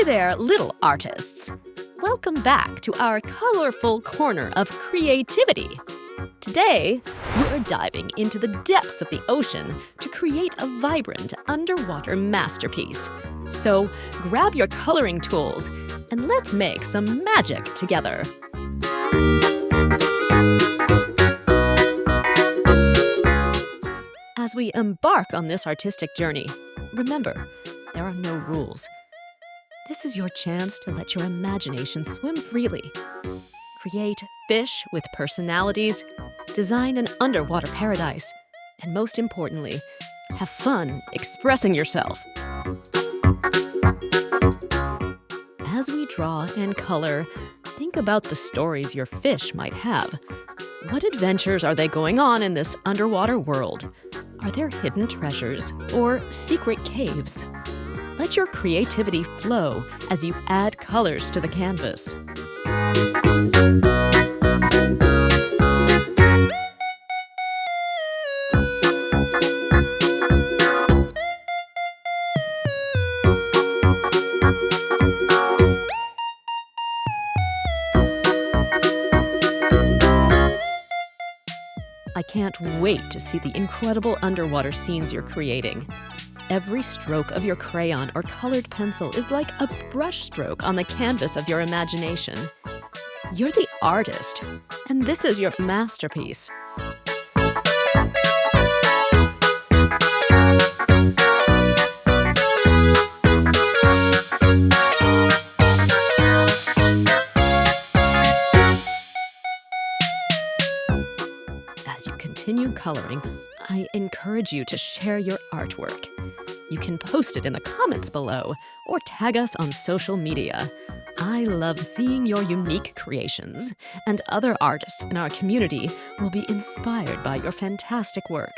there, little artists! Welcome back to our colorful corner of creativity. Today, we're diving into the depths of the ocean to create a vibrant underwater masterpiece. So grab your coloring tools and let's make some magic together. As we embark on this artistic journey, remember, there are no rules. This is your chance to let your imagination swim freely. Create fish with personalities, design an underwater paradise, and most importantly, have fun expressing yourself. As we draw and color, think about the stories your fish might have. What adventures are they going on in this underwater world? Are there hidden treasures or secret caves? Let your creativity flow as you add colors to the canvas. I can't wait to see the incredible underwater scenes you're creating. Every stroke of your crayon or colored pencil is like a brush stroke on the canvas of your imagination. You're the artist, and this is your masterpiece. As you continue coloring, I encourage you to share your artwork. You can post it in the comments below or tag us on social media. I love seeing your unique creations, and other artists in our community will be inspired by your fantastic work.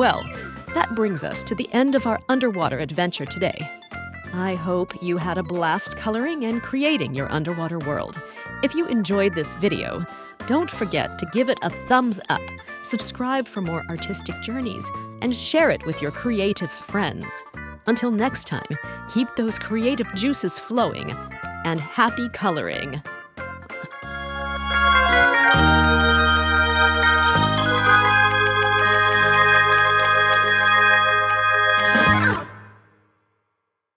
Well, that brings us to the end of our underwater adventure today. I hope you had a blast coloring and creating your underwater world. If you enjoyed this video, don't forget to give it a thumbs up, subscribe for more artistic journeys, and share it with your creative friends. Until next time, keep those creative juices flowing, and happy coloring!